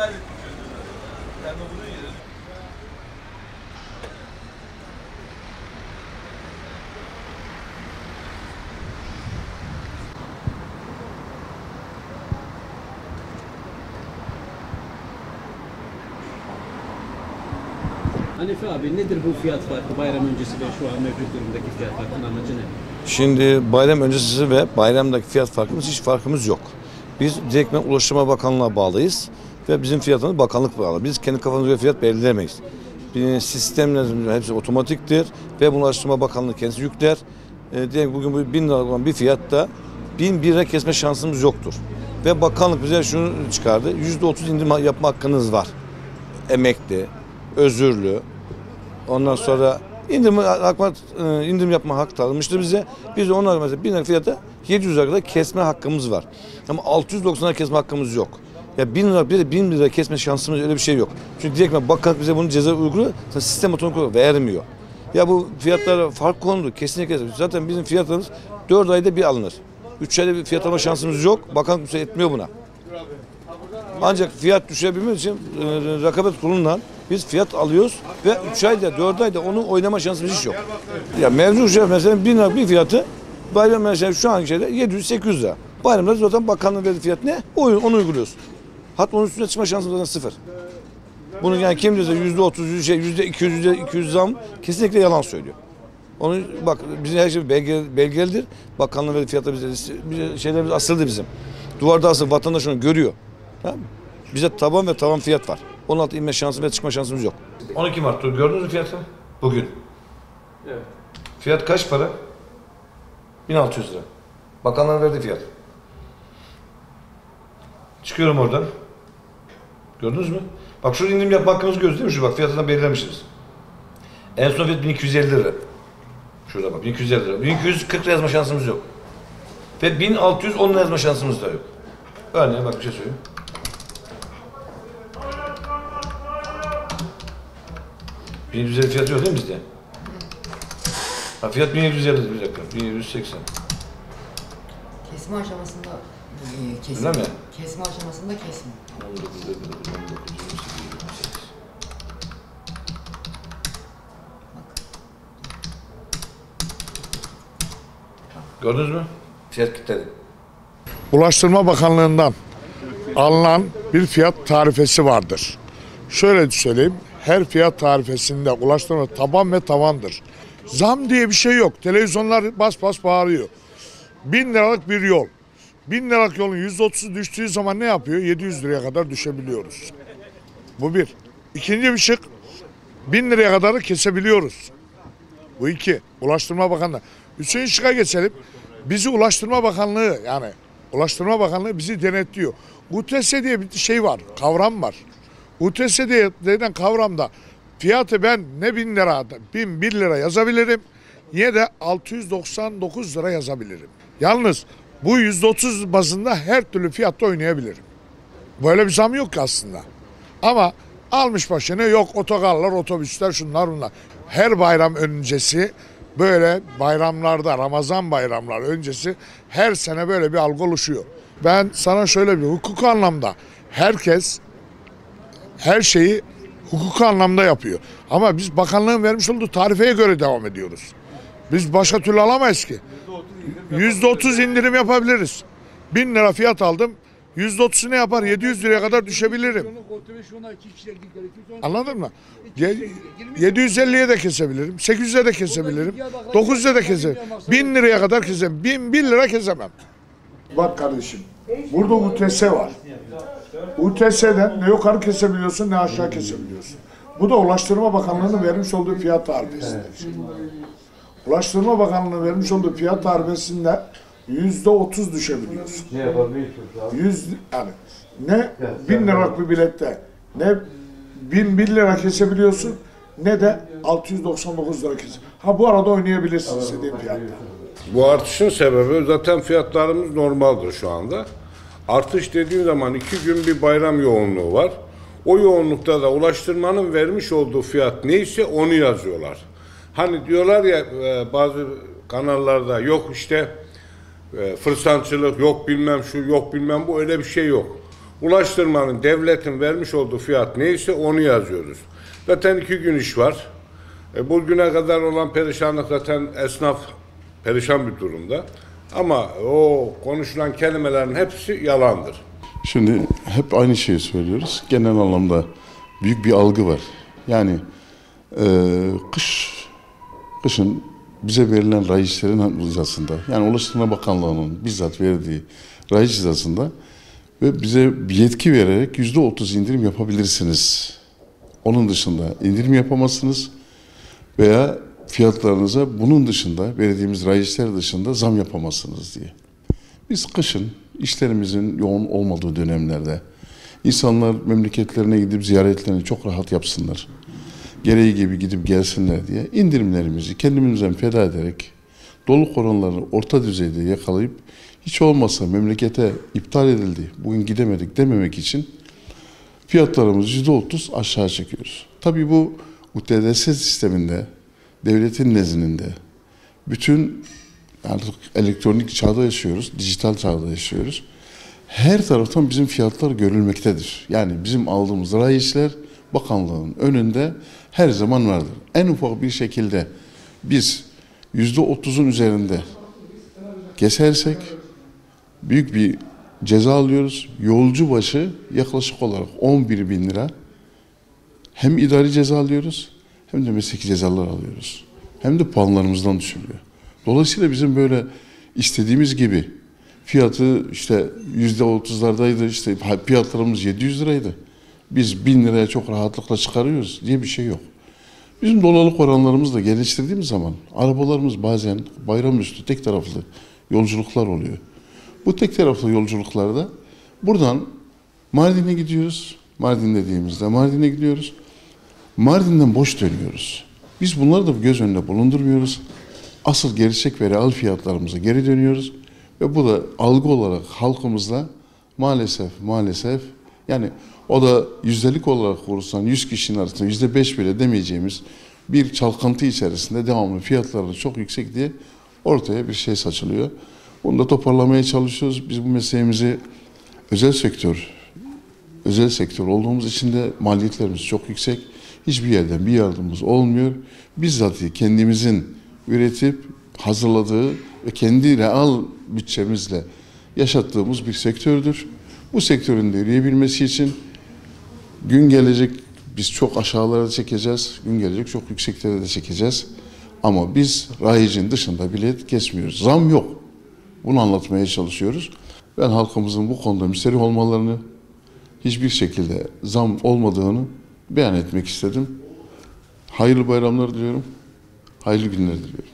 kaybettik. Yani bunu yiyelim. Hanifi abi nedir bu fiyat farkı bayram öncesi ve şu an mevcut durumdaki fiyat farkının amacı ne? Şimdi bayram öncesi ve bayramdaki fiyat farkımız hiç farkımız yok. Biz direktmen Ulaştırma Bakanlığı'na bağlıyız ve bizim fiyatımız bakanlık bağlı. Biz kendi kafamıza göre fiyat belirlemeyiz. Sistemlerimiz hepsi otomatiktir ve bunu Ulaştırma Bakanlığı kendisi yükler. Diyelim bugün bu 1000 lira olan bir fiyatta 1001 lira kesme şansımız yoktur. Ve bakanlık bize şunu çıkardı, %30 indirim yapma hakkınız var. Emekli, özürlü, ondan sonra indirim yapma hakkı tanınmıştır bize. Biz de onlar mesela 1000 lira fiyata 700 lira kadar kesme hakkımız var. Ama 690 lira kesme hakkımız yok. Ya 1000 lira bir de 1000 lira kesme şansımız öyle bir şey yok. Çünkü direkt bakanlık bize bunu ceza uyguluyor. Sistem otomatik olarak vermiyor. Ya bu fiyatlara fark kondu kesinlikle. Zaten bizim fiyatlarımız 4 ayda bir alınır. 3 ayda bir fiyat alma şansımız yok. Bakanlık müsaade etmiyor buna. Ancak fiyat düşebilmek için rekabet kurulundan biz fiyat alıyoruz ve 3 ayda 4 ayda onu oynama şansımız hiç yok. Ya mevzu şey mesela 1000 lira bir fiyatı bayram mesela şu anki şeyde 700-800 lira. Bayramda zaten bakanlığın verdiği fiyat ne? Onu uyguluyoruz. Hatta onun üstüne çıkma şansımız zaten sıfır. Bunun yani kim diyorsa %30, %200, %200 zam kesinlikle yalan söylüyor. Onu bak bizim her şey belgelidir. Bakanlığın verdiği fiyatlar bize şeylerimiz asıldı bizim. Duvarda asıl vatandaş onu görüyor. Tamam mı? Bize taban ve tavan fiyat var. Onun altı inme şansı ve çıkma şansımız yok. 12 Mart gördünüz mü fiyatı? Bugün. Evet. Fiyat kaç para? 1600 lira. Bakanların verdiği fiyat. Çıkıyorum oradan. Gördünüz mü? Bak şurada indirim yapma hakkımız gözü değil mi? Şu bak fiyatından belirlemişiz. En son fiyat 1250 lira. Şurada bak 1250 lira. 1240 lira yazma şansımız yok. Ve 1610 lira yazma şansımız da yok. Örneğin bak bir şey söyleyeyim. $1750 fiyatı yok değil mi bizde? Ha, fiyat 1750 bir dakika. 1780. Kesme aşamasında Öyle mi? Kesme aşamasında kesme. 19, 28, Gördünüz mü? Fiyat kilitledi. Ulaştırma Bakanlığı'ndan alınan bir fiyat tarifesi vardır. Şöyle söyleyeyim, her fiyat tarifesinde ulaştırma taban ve tavandır. Zam diye bir şey yok. Televizyonlar bas bas bağırıyor. 1000 liralık bir yol. 1000 liralık yolun %30'u düştüğü zaman ne yapıyor? 700 liraya kadar düşebiliyoruz. Bu bir. İkinci bir şık, 1000 liraya kadar kesebiliyoruz. Bu iki. Ulaştırma Bakanlığı. Üçüncü şıka geçelim. Bizi Ulaştırma Bakanlığı yani Ulaştırma Bakanlığı bizi denetliyor. UTS diye bir şey var, kavram var. UTS diye denen kavramda fiyatı ben ne 1000 lira, 1001 lira yazabilirim ya da 699 lira yazabilirim. Yalnız bu %30 bazında her türlü fiyatta oynayabilirim. Böyle bir zam yok ki aslında. Ama almış başını yok otogarlar, otobüsler, şunlar bunlar. Her bayram öncesi böyle bayramlarda, Ramazan bayramlar öncesi her sene böyle bir algı oluşuyor. Ben sana şöyle bir hukuk anlamda herkes her şeyi hukuki anlamda yapıyor. Ama biz bakanlığın vermiş olduğu tarifeye göre devam ediyoruz. Biz başka türlü alamayız ki. %30 indirim yapabiliriz. 1000 lira fiyat aldım. %30'u ne yapar? 700 liraya kadar düşebilirim. Anladın mı? 750'ye de kesebilirim. 800'e de kesebilirim. 900'e de kesebilirim. 1000 liraya kadar kesebilirim. 1001 lira kesemem. Bak kardeşim. Burada UTS var. UTS'den ne yukarı kesebiliyorsun ne aşağı kesebiliyorsun. Bu da Ulaştırma Bakanlığı'nın vermiş olduğu fiyat tarifesidir. Ulaştırma Bakanlığı'nın vermiş olduğu fiyat tarifesinde %30 düşebiliyorsun. Ne yapabiliyorsunuz abi? Yani ne 1000 liralık bir bilette ne 1001 lira kesebiliyorsun ne de 699 lira kesebiliyorsun. Ha bu arada oynayabilirsin istediğin fiyatta. Bu artışın sebebi zaten fiyatlarımız normaldir şu anda. Artış dediğim zaman 2 gün bir bayram yoğunluğu var. O yoğunlukta da ulaştırmanın vermiş olduğu fiyat neyse onu yazıyorlar. Hani diyorlar ya bazı kanallarda yok işte fırsatçılık, yok bilmem şu, yok bilmem bu, öyle bir şey yok. Ulaştırmanın, devletin vermiş olduğu fiyat neyse onu yazıyoruz. Zaten 2 gün iş var. Bugüne kadar olan perişanlık zaten esnaf perişan bir durumda. Ama o konuşulan kelimelerin hepsi yalandır. Şimdi hep aynı şeyi söylüyoruz. Genel anlamda büyük bir algı var. Yani kışın bize verilen rayişlerin hizasında, yani Ulaştırma Bakanlığı'nın bizzat verdiği rayiç hizasında ve bize bir yetki vererek %30 indirim yapabilirsiniz. Onun dışında indirim yapamazsınız veya fiyatlarınıza bunun dışında, verdiğimiz rayişler dışında zam yapamazsınız diye. Biz kışın işlerimizin yoğun olmadığı dönemlerde insanlar memleketlerine gidip ziyaretlerini çok rahat yapsınlar, gereği gibi gidip gelsinler diye indirimlerimizi kendimizden feda ederek doluluk oranlarını orta düzeyde yakalayıp hiç olmazsa memlekete iptal edildi, bugün gidemedik dememek için fiyatlarımızı %30 aşağı çekiyoruz. Tabii bu UTDS sisteminde, devletin nezdinde bütün artık elektronik çağda yaşıyoruz, dijital çağda yaşıyoruz. Her taraftan bizim fiyatlar görülmektedir. Yani bizim aldığımız rayişler bakanlığın önünde her zaman vardır. En ufak bir şekilde biz %30'un üzerinde kesersek büyük bir ceza alıyoruz. Yolcu başı yaklaşık olarak 11.000 lira hem idari ceza alıyoruz hem de mesleki cezalar alıyoruz. Hem de puanlarımızdan düşürüyor. Dolayısıyla bizim böyle istediğimiz gibi fiyatı işte %30'lardaydı, işte fiyatlarımız 700 liraydı. Biz 1000 liraya çok rahatlıkla çıkarıyoruz diye bir şey yok. Bizim dolarlık oranlarımızı da geliştirdiğimiz zaman arabalarımız bazen bayramüstü tek taraflı yolculuklar oluyor. Bu tek taraflı yolculuklarda buradan Mardin'e gidiyoruz. Mardin dediğimizde Mardin'e gidiyoruz. Mardin'den boş dönüyoruz. Biz bunları da göz önünde bulundurmuyoruz. Asıl gerçek ve real fiyatlarımıza geri dönüyoruz. Ve bu da algı olarak halkımızda maalesef yani o da yüzdelik olarak vurursan 100 kişinin arasında %5 bile demeyeceğimiz bir çalkantı içerisinde devamlı fiyatları çok yüksek diye ortaya bir şey saçılıyor. Bunu da toparlamaya çalışıyoruz. Biz bu mesleğimizi özel sektör olduğumuz için de maliyetlerimiz çok yüksek. Hiçbir yerden bir yardımımız olmuyor. Bizzat kendimizin üretip hazırladığı ve kendi real bütçemizle yaşattığımız bir sektördür. Bu sektörün de yürüyebilmesi için gün gelecek biz çok aşağılara çekeceğiz, gün gelecek çok yükseklere de çekeceğiz. Ama biz rayicin dışında bilet kesmiyoruz. Zam yok. Bunu anlatmaya çalışıyoruz. Ben halkımızın bu konuda müsterih olmalarını, hiçbir şekilde zam olmadığını beyan etmek istedim. Hayırlı bayramlar diliyorum, hayırlı günler diliyorum.